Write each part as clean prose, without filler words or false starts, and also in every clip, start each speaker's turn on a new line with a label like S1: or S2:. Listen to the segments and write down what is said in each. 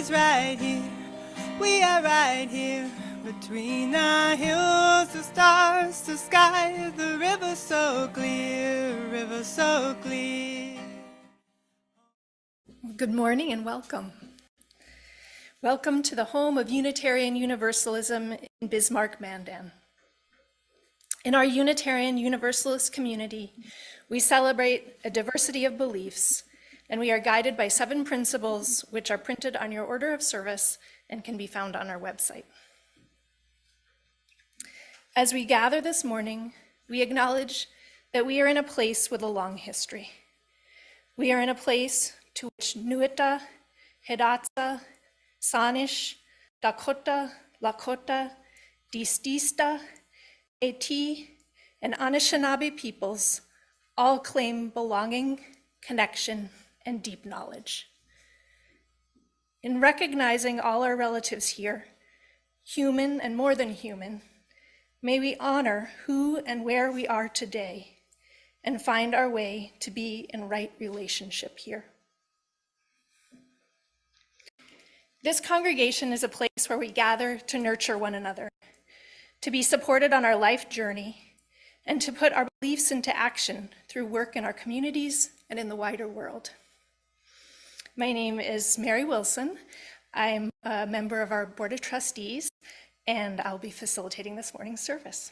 S1: is right here. We are right here between the hills, the stars, the sky, the river so clear, river so clear.
S2: Good morning and welcome. Welcome to the home of Unitarian Universalism in Bismarck, Mandan. In our Unitarian Universalist community, we celebrate a diversity of beliefs, and we are guided by 7 principles which are printed on your order of service and can be found on our website. As we gather this morning, we acknowledge that we are in a place with a long history. We are in a place to which Nuita, Hidatsa, Sanish, Dakota, Lakota, Distista, Eti, and Anishinaabe peoples all claim belonging, connection, and deep knowledge. In recognizing all our relatives here, human and more than human, may we honor who and where we are today and find our way to be in right relationship here. This congregation is a place where we gather to nurture one another, to be supported on our life journey, and to put our beliefs into action through work in our communities and in the wider world. My name is Mary Wilson. I'm a member of our Board of Trustees, and I'll be facilitating this morning's service.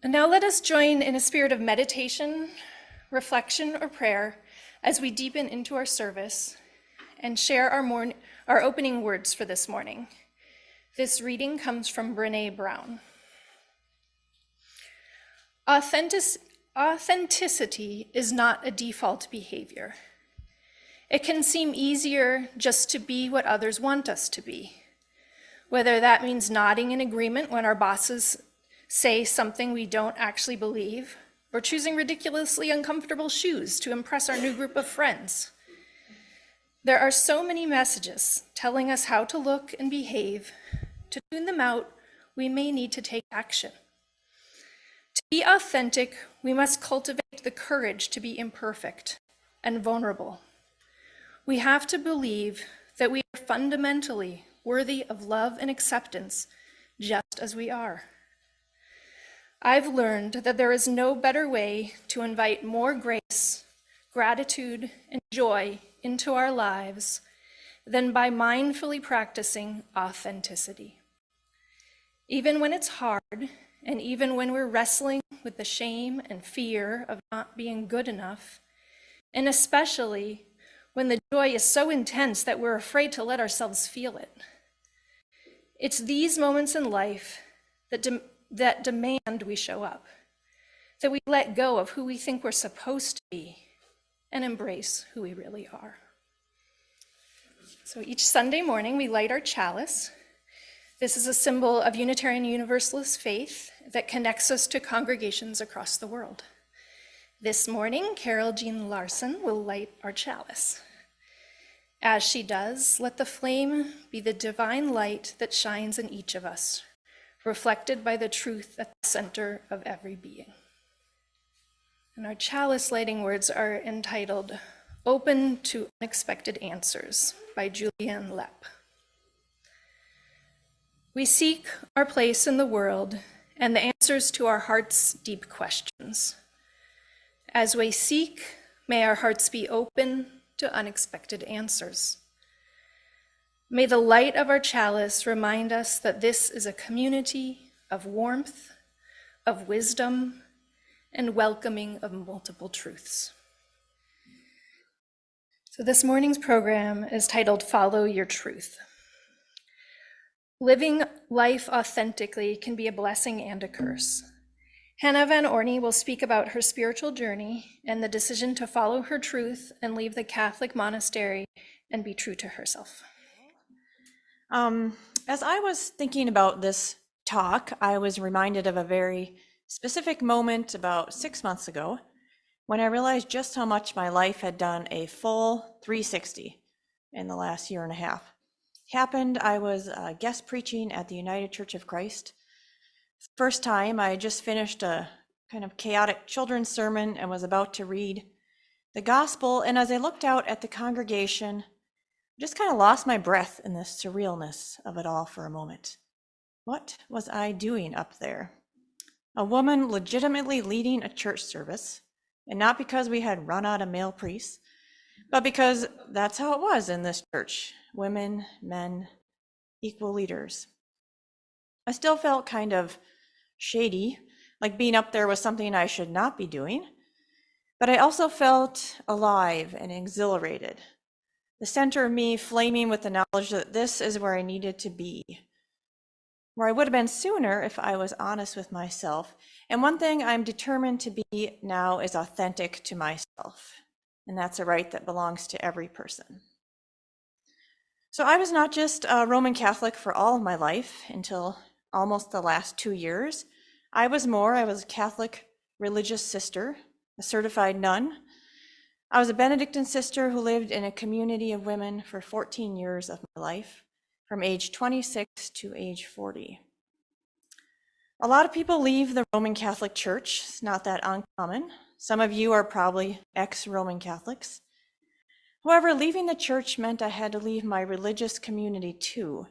S2: And now let us join in a spirit of meditation, reflection, or prayer as we deepen into our service and share our opening words for this morning. This reading comes from Brené Brown. Authenticity is not a default behavior. It can seem easier just to be what others want us to be, whether that means nodding in agreement when our bosses say something we don't actually believe, or choosing ridiculously uncomfortable shoes to impress our new group of friends. There are so many messages telling us how to look and behave. To tune them out, we may need to take action. To be authentic, we must cultivate the courage to be imperfect and vulnerable. We have to believe that we are fundamentally worthy of love and acceptance just as we are. I've learned that there is no better way to invite more grace, gratitude, and joy into our lives than by mindfully practicing authenticity. Even when it's hard, and even when we're wrestling with the shame and fear of not being good enough, and especially when the joy is so intense that we're afraid to let ourselves feel it. It's these moments in life that demand we show up, that we let go of who we think we're supposed to be and embrace who we really are. So each Sunday morning, we light our chalice. This is a symbol of Unitarian Universalist faith that connects us to congregations across the world. This morning, Carol Jean Larson will light our chalice. As she does, let the flame be the divine light that shines in each of us, reflected by the truth at the center of every being. And our chalice lighting words are entitled, Open to Unexpected Answers by Julianne Lepp. We seek our place in the world and the answers to our heart's deep questions. As we seek, may our hearts be open to unexpected answers. May the light of our chalice remind us that this is a community of warmth, of wisdom, and welcoming of multiple truths. So this morning's program is titled Follow Your Truth. Living life authentically can be a blessing and a curse. Hannah Vanorny will speak about her spiritual journey and the decision to follow her truth and leave the Catholic monastery and be true to herself.
S3: As I was thinking about this talk, I was reminded of a very specific moment about 6 months ago when I realized just how much my life had done a full 360 in the last year and a half. Happened, I was guest preaching at the United Church of Christ. First time, I had just finished a kind of chaotic children's sermon and was about to read the gospel. And as I looked out at the congregation, Just kind of lost my breath in the surrealness of it all for a moment. What was I doing up there? A woman legitimately leading a church service, and not because we had run out of male priests, but because that's how it was in this church. Women, men, equal leaders. I still felt kind of shady, like being up there was something I should not be doing, but I also felt alive and exhilarated. The center of me flaming with the knowledge that this is where I needed to be, where I would have been sooner if I was honest with myself. And one thing I'm determined to be now is authentic to myself. And that's a right that belongs to every person. So I was not just a Roman Catholic for all of my life until almost the last 2 years. I was a Catholic religious sister, a certified nun. I was a Benedictine sister who lived in a community of women for 14 years of my life, from age 26 to age 40. A lot of people leave the Roman Catholic Church. It's not that uncommon. Some of you are probably ex-Roman Catholics. However, leaving the church meant I had to leave my religious community too,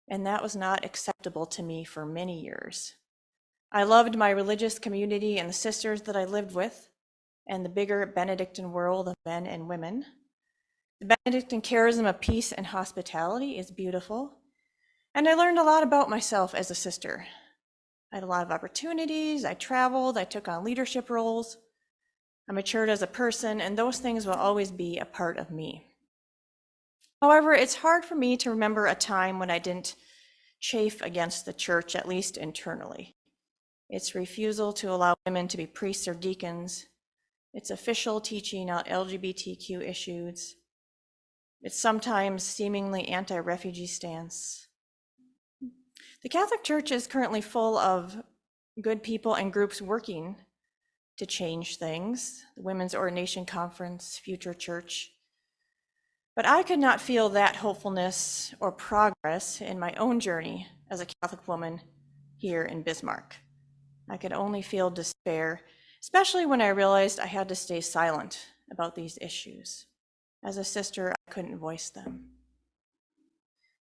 S3: and that was not acceptable to me for many years. I loved my religious community and the sisters that I lived with, and the bigger Benedictine world of men and women. The Benedictine charism of peace and hospitality is beautiful, and I learned a lot about myself as a sister. I had a lot of opportunities, I traveled, I took on leadership roles, I matured as a person, and those things will always be a part of me. However, it's hard for me to remember a time when I didn't chafe against the church, at least internally. Its refusal to allow women to be priests or deacons, its official teaching on LGBTQ issues, its sometimes seemingly anti-refugee stance. The Catholic Church is currently full of good people and groups working to change things, the Women's Ordination Conference, Future Church. But I could not feel that hopefulness or progress in my own journey as a Catholic woman here in Bismarck. I could only feel despair, especially when I realized I had to stay silent about these issues. As a sister, I couldn't voice them.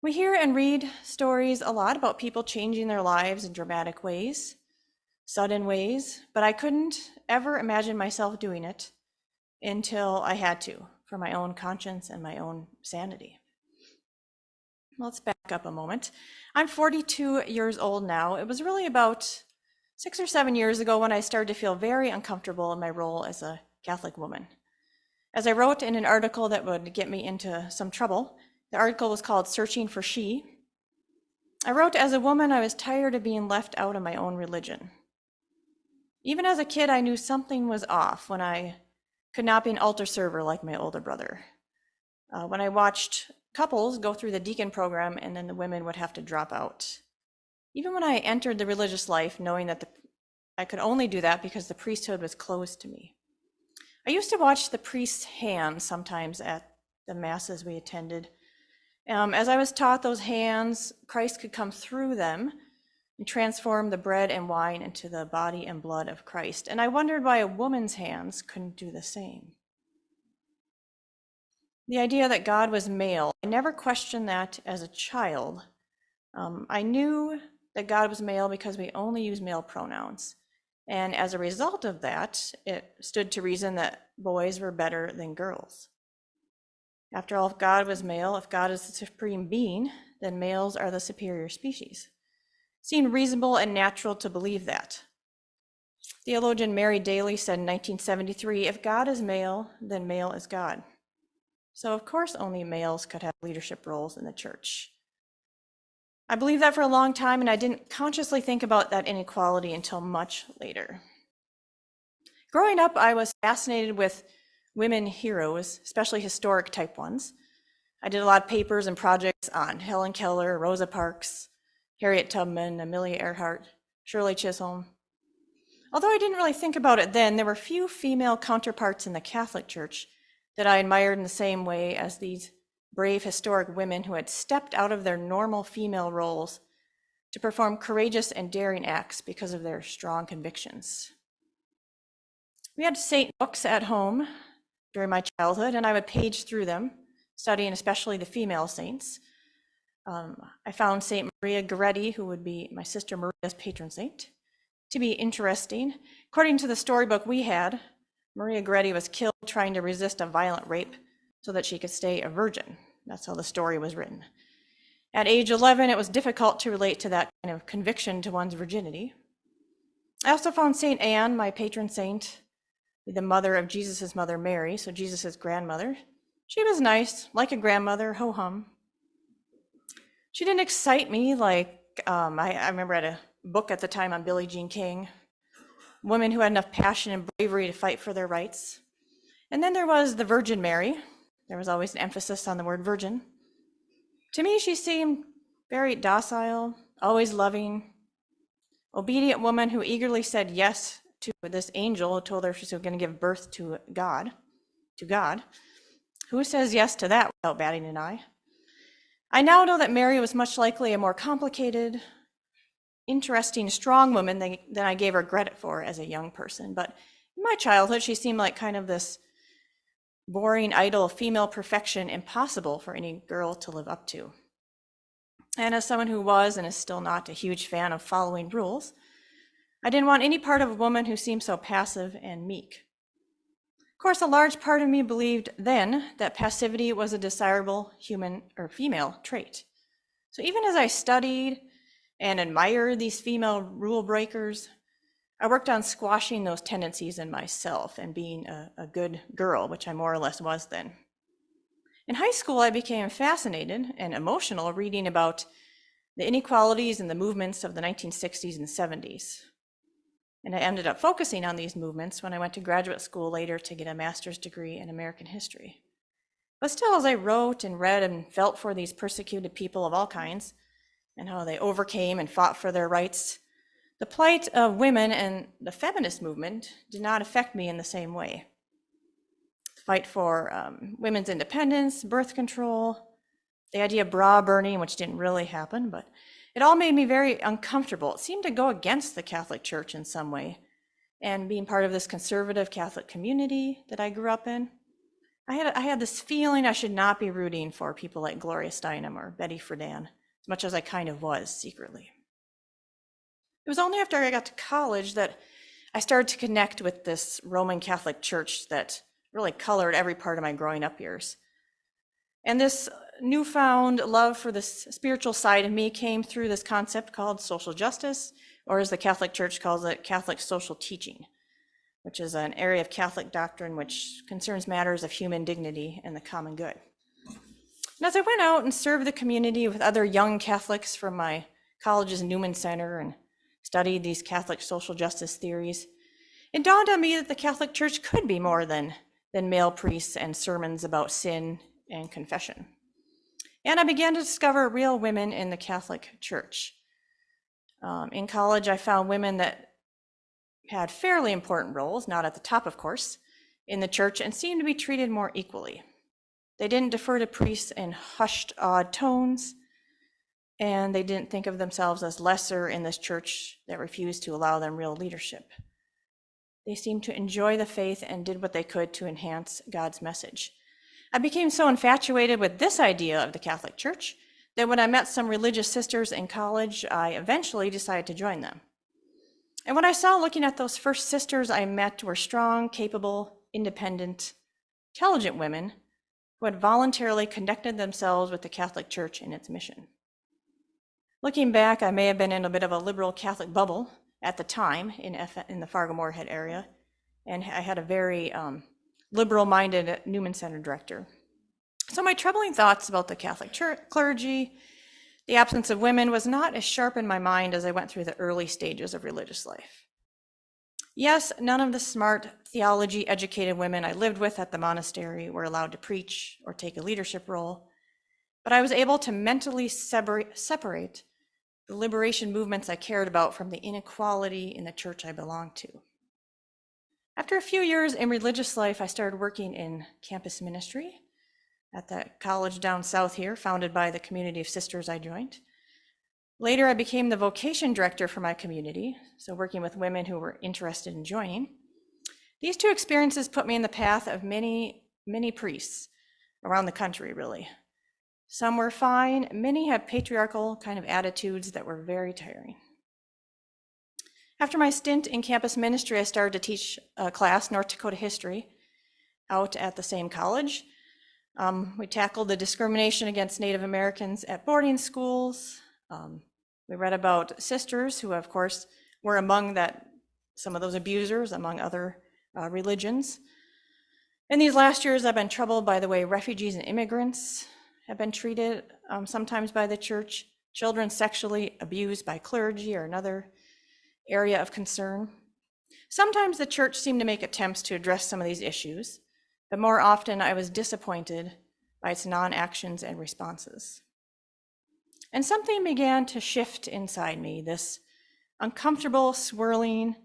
S3: We hear and read stories a lot about people changing their lives in dramatic ways, sudden ways, but I couldn't ever imagine myself doing it until I had to, for my own conscience and my own sanity. Let's back up a moment. I'm 42 years old now. It was really about 6 or 7 years ago when I started to feel very uncomfortable in my role as a Catholic woman. As I wrote in an article that would get me into some trouble, the article was called Searching for She. I wrote, as a woman, I was tired of being left out of my own religion. Even as a kid, I knew something was off when I could not be an altar server like my older brother. When I watched couples go through the deacon program and then the women would have to drop out. Even when I entered the religious life, knowing that I could only do that because the priesthood was closed to me. I used to watch the priest's hands sometimes at the masses we attended. As I was taught those hands, Christ could come through them and transform the bread and wine into the body and blood of Christ. And I wondered why a woman's hands couldn't do the same. The idea that God was male, I never questioned that as a child. I knew that God was male because we only use male pronouns. And as a result of that, it stood to reason that boys were better than girls. After all, if God was male, if God is the supreme being, then males are the superior species. It seemed reasonable and natural to believe that. Theologian Mary Daly said in 1973, if God is male, then male is God. So of course only males could have leadership roles in the church. I believed that for a long time, and I didn't consciously think about that inequality until much later. Growing up, I was fascinated with women heroes, especially historic type ones. I did a lot of papers and projects on Helen Keller, Rosa Parks, Harriet Tubman, Amelia Earhart, Shirley Chisholm. Although I didn't really think about it then, there were few female counterparts in the Catholic Church that I admired in the same way as these brave historic women who had stepped out of their normal female roles to perform courageous and daring acts because of their strong convictions. We had saint books at home during my childhood, and I would page through them, studying especially the female saints. I found Saint Maria Goretti, who would be my sister Maria's patron saint, to be interesting. According to the storybook we had, Maria Goretti was killed trying to resist a violent rape so that she could stay a virgin. That's how the story was written. At age 11, it was difficult to relate to that kind of conviction to one's virginity. I also found Saint Anne, my patron saint, the mother of Jesus' mother Mary, so Jesus' grandmother. She was nice, like a grandmother, ho-hum. She didn't excite me like, I remember I had a book at the time on Billie Jean King, women who had enough passion and bravery to fight for their rights. And then there was the Virgin Mary. There was always an emphasis on the word virgin. To me, she seemed very docile, always loving, obedient woman who eagerly said yes to this angel who told her she was going to give birth to God. Who says yes to that without batting an eye? I now know that Mary was much likely a more complicated, interesting, strong woman than I gave her credit for as a young person. But in my childhood, she seemed like kind of this boring, idle female perfection impossible for any girl to live up to. And as someone who was and is still not a huge fan of following rules, I didn't want any part of a woman who seemed so passive and meek. Of course, a large part of me believed then that passivity was a desirable human or female trait. So even as I studied and admired these female rule breakers, I worked on squashing those tendencies in myself and being a good girl, which I more or less was then. In high school, I became fascinated and emotional reading about the inequalities and the movements of the 1960s and 70s. And I ended up focusing on these movements when I went to graduate school later to get a master's degree in American history. But still, as I wrote and read and felt for these persecuted people of all kinds and how they overcame and fought for their rights, the plight of women and the feminist movement did not affect me in the same way. The fight for women's independence, birth control, the idea of bra burning, which didn't really happen, but it all made me very uncomfortable. It seemed to go against the Catholic Church in some way. And being part of this conservative Catholic community that I grew up in, I had this feeling I should not be rooting for people like Gloria Steinem or Betty Friedan, as much as I kind of was secretly. It was only after I got to college that I started to connect with this Roman Catholic Church that really colored every part of my growing up years. And this newfound love for this spiritual side of me came through this concept called social justice, or as the Catholic Church calls it, Catholic social teaching, which is an area of Catholic doctrine which concerns matters of human dignity and the common good. And as I went out and served the community with other young Catholics from my college's Newman Center and studied these Catholic social justice theories, it dawned on me that the Catholic Church could be more than male priests and sermons about sin and confession. And I began to discover real women in the Catholic Church. In college, I found women that had fairly important roles, not at the top, of course, in the church, and seemed to be treated more equally. They didn't defer to priests in hushed, odd tones, and they didn't think of themselves as lesser in this church that refused to allow them real leadership. They seemed to enjoy the faith and did what they could to enhance God's message. I became so infatuated with this idea of the Catholic Church that when I met some religious sisters in college, I eventually decided to join them. And what I saw looking at those first sisters I met were strong, capable, independent, intelligent women who had voluntarily connected themselves with the Catholic Church and its mission. Looking back, I may have been in a bit of a liberal Catholic bubble at the time in the Fargo-Moorhead area, and I had a very liberal-minded Newman Center director. So my troubling thoughts about the Catholic Church, clergy, the absence of women was not as sharp in my mind as I went through the early stages of religious life. Yes, none of the smart, theology-educated women I lived with at the monastery were allowed to preach or take a leadership role, but I was able to mentally separate the liberation movements I cared about from the inequality in the church I belonged to. After a few years in religious life, I started working in campus ministry at the college down south here, founded by the community of sisters I joined. Later, I became the vocation director for my community, so working with women who were interested in joining. These two experiences put me in the path of many, many priests around the country, really. Some were fine. Many had patriarchal kind of attitudes that were very tiring. After my stint in campus ministry, I started to teach a class, North Dakota history, out at the same college. We tackled the discrimination against Native Americans at boarding schools. We read about sisters who, of course, were among some of those abusers, among other religions. In these last years, I've been troubled by the way refugees and immigrants have been treated, sometimes by the church, children sexually abused by clergy or another area of concern. Sometimes the church seemed to make attempts to address some of these issues, but more often I was disappointed by its non-actions and responses. And something began to shift inside me, this uncomfortable swirling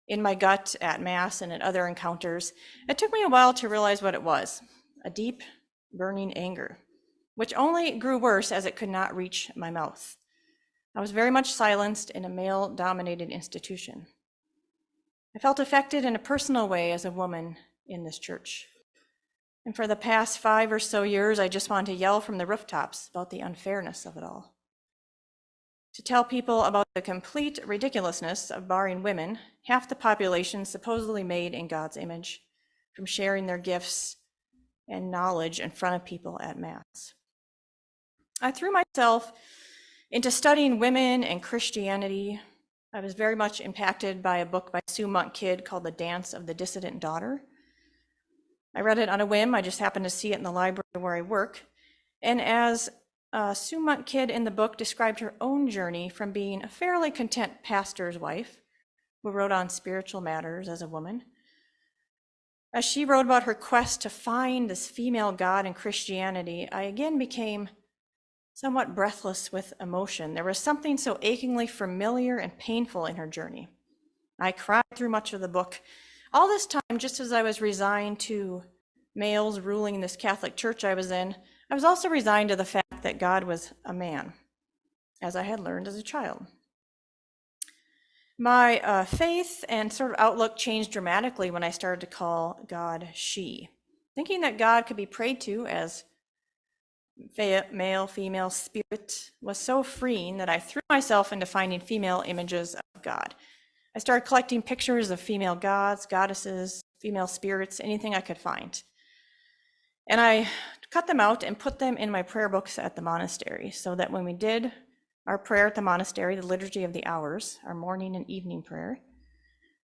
S3: in my gut at Mass and at other encounters. It took me a while to realize what it was, a deep, burning anger, which only grew worse as it could not reach my mouth. I was very much silenced in a male-dominated institution. I felt affected in a personal way as a woman in this church. And for the past 5 or so years, I just wanted to yell from the rooftops about the unfairness of it all. To tell people about the complete ridiculousness of barring women, half the population supposedly made in God's image, from sharing their gifts and knowledge in front of people at Mass. I threw myself into studying women and Christianity. I was very much impacted by a book by Sue Monk Kidd called The Dance of the Dissident Daughter. I read it on a whim. I just happened to see it in the library where I work. And as Sue Monk Kidd in the book described her own journey from being a fairly content pastor's wife who wrote on spiritual matters as a woman, as she wrote about her quest to find this female God in Christianity, I again became somewhat breathless with emotion. There was something so achingly familiar and painful in her journey. I cried through much of the book. All this time, just as I was resigned to males ruling this Catholic church I was in, I was also resigned to the fact that God was a man, as I had learned as a child. My faith and sort of outlook changed dramatically when I started to call God she, thinking that God could be prayed to as male, female, spirit was so freeing that I threw myself into finding female images of God. I started collecting pictures of female gods, goddesses, female spirits, anything I could find. And I cut them out and put them in my prayer books at the monastery so that when we did our prayer at the monastery, the Liturgy of the Hours, our morning and evening prayer,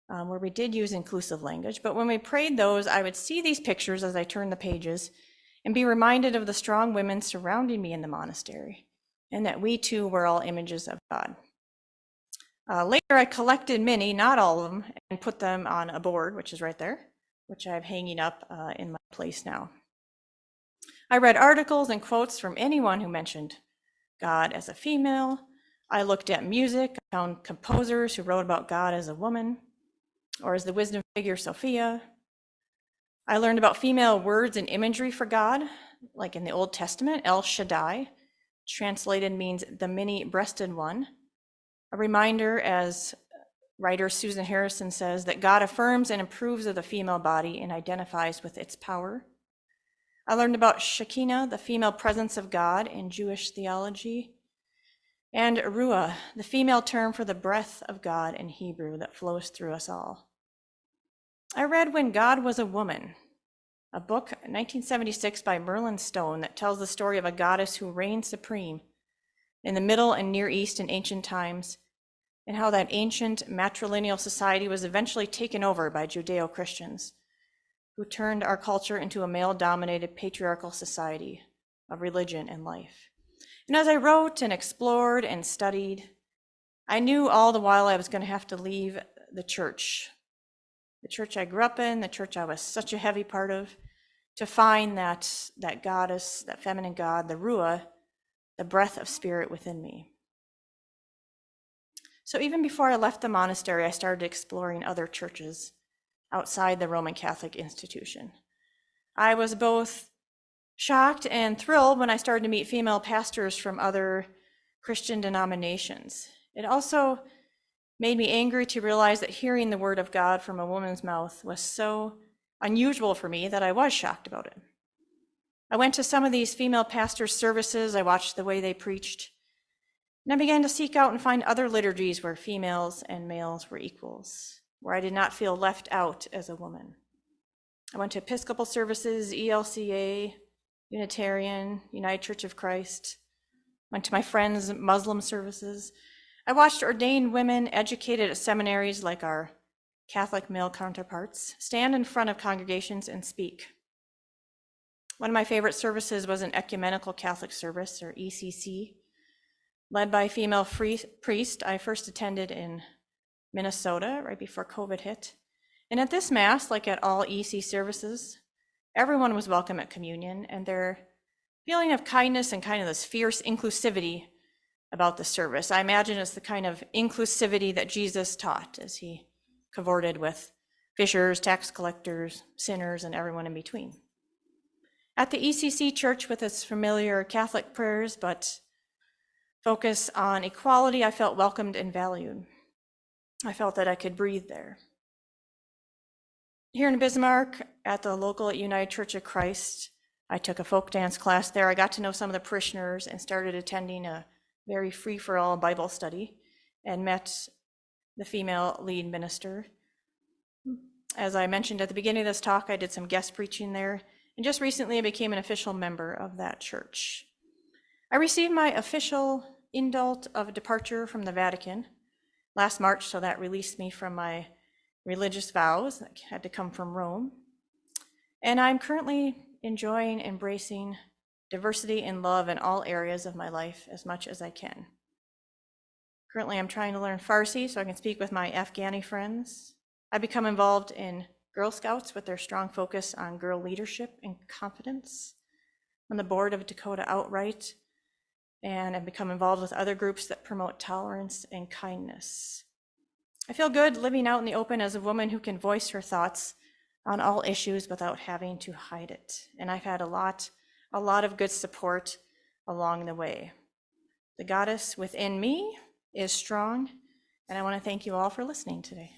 S3: where we did use inclusive language, but when we prayed those, I would see these pictures as I turned the pages and be reminded of the strong women surrounding me in the monastery, and that we too were all images of God. Later, I collected many, not all of them, and put them on a board, which is right there, which I have hanging up in my place now. I read articles and quotes from anyone who mentioned God as a female. I looked at music. I found composers who wrote about God as a woman, or as the wisdom figure Sophia. I learned about female words and imagery for God, like in the Old Testament, El Shaddai, translated means the many-breasted one. A reminder, as writer Susan Harrison says, that God affirms and approves of the female body and identifies with its power. I learned about Shekinah, the female presence of God in Jewish theology, and Ruah, the female term for the breath of God in Hebrew that flows through us all. I read When God Was a Woman, a book, 1976, by Merlin Stone, that tells the story of a goddess who reigned supreme in the Middle and Near East in ancient times, and how that ancient matrilineal society was eventually taken over by Judeo-Christians, who turned our culture into a male-dominated patriarchal society of religion and life. And as I wrote and explored and studied, I knew all the while I was going to have to leave the church I grew up in, the church I was such a heavy part of, to find that goddess, that feminine God, the Ruah, the breath of spirit within me. So even before I left the monastery, I started exploring other churches outside the Roman Catholic institution. I was both shocked and thrilled when I started to meet female pastors from other Christian denominations. It also made me angry to realize that hearing the word of God from a woman's mouth was so unusual for me that I was shocked about it. I went to some of these female pastors' services. I watched the way they preached. And I began to seek out and find other liturgies where females and males were equals, where I did not feel left out as a woman. I went to Episcopal services, ELCA, Unitarian, United Church of Christ. Went to my friends' Muslim services. I watched ordained women educated at seminaries like our Catholic male counterparts stand in front of congregations and speak. One of my favorite services was an ecumenical Catholic service, or ECC, led by a female priest. I first attended in Minnesota right before COVID hit. And at this Mass, like at all EC services, everyone was welcome at communion, and their feeling of kindness and kind of this fierce inclusivity about the service. I imagine it's the kind of inclusivity that Jesus taught as he cavorted with fishers, tax collectors, sinners, and everyone in between. At the ECC church, with its familiar Catholic prayers, but focus on equality, I felt welcomed and valued. I felt that I could breathe there. Here in Bismarck, at the local United Church of Christ, I took a folk dance class there. I got to know some of the parishioners and started attending a very free-for-all Bible study and met the female lead minister. As I mentioned at the beginning of this talk, I did some guest preaching there, and just recently I became an official member of that church. I received my official indult of departure from the Vatican last March, so that released me from my religious vows that had to come from Rome. And I'm currently enjoying embracing diversity and love in all areas of my life as much as I can. Currently, I'm trying to learn Farsi so I can speak with my Afghani friends. I've become involved in Girl Scouts with their strong focus on girl leadership and confidence. I'm on the board of Dakota Outright, and I've become involved with other groups that promote tolerance and kindness. I feel good living out in the open as a woman who can voice her thoughts on all issues without having to hide it. And I've had a lot of good support along the way. The goddess within me is strong, and I want to thank you all for listening today.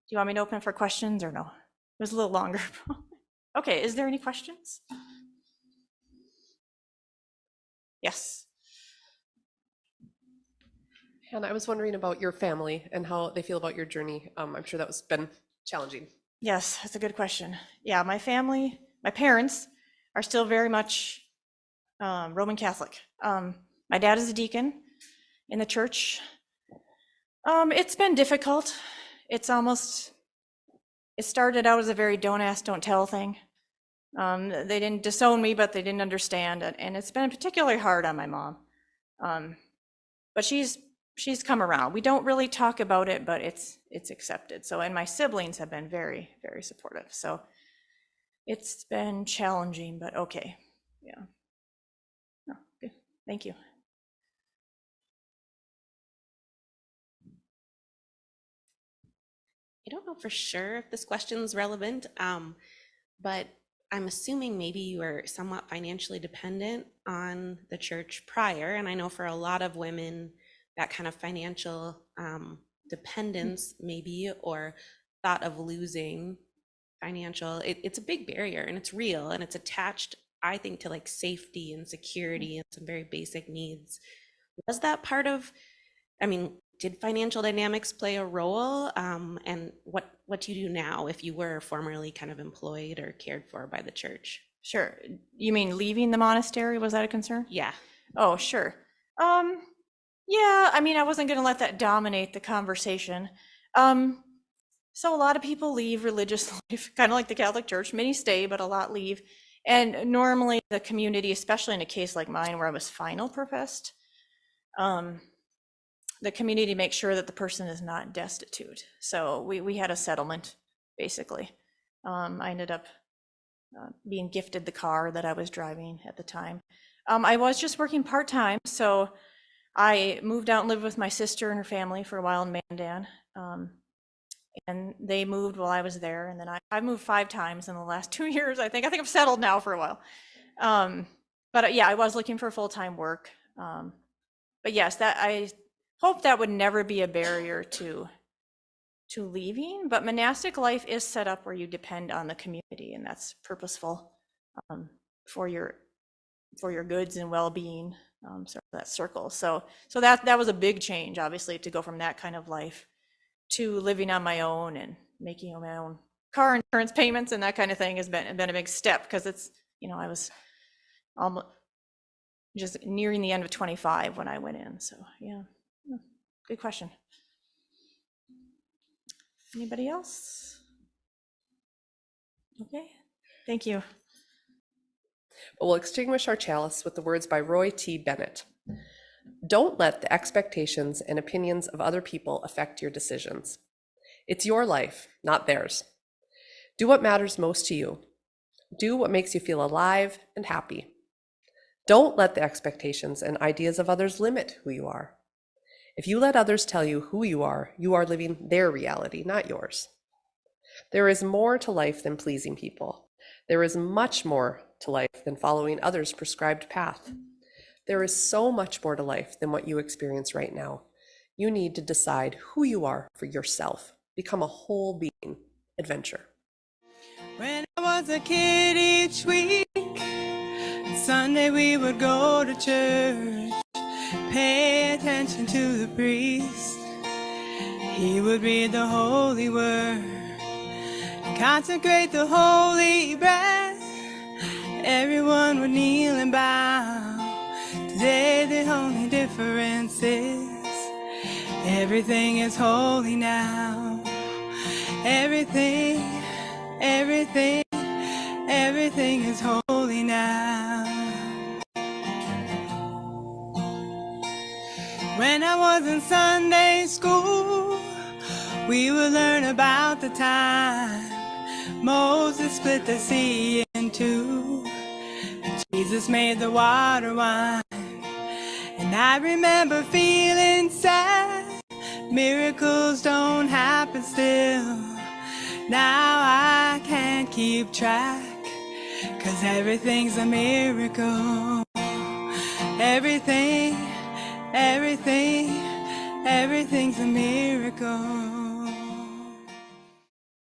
S3: Do you want me to open for questions or no? It was a little longer. Okay, is there any questions? Yes.
S4: And I was wondering about your family and how they feel about your journey. I'm sure that was been challenging.
S3: Yes, that's a good question. Yeah, my family, my parents are still very much Roman Catholic. My dad is a deacon in the church. It's been difficult. It started out as a very don't ask, don't tell thing. They didn't disown me, but they didn't understand it. And it's been particularly hard on my mom. But she's come around. We don't really talk about it, but it's accepted. So, and my siblings have been very, very supportive. So it's been challenging, but okay. Yeah. Oh, good. Thank you.
S5: I don't know for sure if this question's relevant, but I'm assuming maybe you were somewhat financially dependent on the church prior. And I know for a lot of women, that kind of financial dependence maybe, or thought of losing financial, it's a big barrier, and it's real, and it's attached, I think, to like safety and security and some very basic needs. Was that part of, did financial dynamics play a role? And what do you do now if you were formerly kind of employed or cared for by the church?
S3: Sure. You mean leaving the monastery? Was that a concern?
S5: Yeah.
S3: Oh, sure. Yeah, I wasn't going to let that dominate the conversation. So a lot of people leave religious life, kind of like the Catholic Church. Many stay, but a lot leave. And normally the community, especially in a case like mine where I was final professed, the community makes sure that the person is not destitute. So we had a settlement, basically. I ended up being gifted the car that I was driving at the time. I was just working part-time, so I moved out and lived with my sister and her family for a while in Mandan. And they moved while I was there. And then I moved 5 times in the last 2 years, I think. I think I've settled now for a while. But yeah, I was looking for full-time work. But yes, hope that would never be a barrier to leaving, but monastic life is set up where you depend on the community, and that's purposeful for your goods and well-being, sort of that circle. So that was a big change, obviously, to go from that kind of life to living on my own and making my own car insurance payments and that kind of thing has been a big step, because it's, I was almost just nearing the end of 25 when I went in. So yeah, good question. Anybody else? Okay, thank you.
S4: We'll extinguish our chalice with the words by Roy T. Bennett. Don't let the expectations and opinions of other people affect your decisions. It's your life, not theirs. Do what matters most to you. Do what makes you feel alive and happy. Don't let the expectations and ideas of others limit who you are. If you let others tell you who you are living their reality, not yours. There is more to life than pleasing people. There is much more to life than following others' prescribed path. There is so much more to life than what you experience right now. You need to decide who you are for yourself. Become a whole being. Adventure.
S1: When I was a kid each week, Sunday we would go to church, pay attention to the priest. He would read the holy word, consecrate the holy bread. Everyone would kneel and bow. Today the only difference is everything is holy now. Everything is holy now. When I was in Sunday school, we would learn about the time Moses split the sea in two. Jesus made the water wine. And I remember feeling sad. Miracles don't happen still. Now I can't keep track, 'cause everything's a miracle. Everything's a miracle.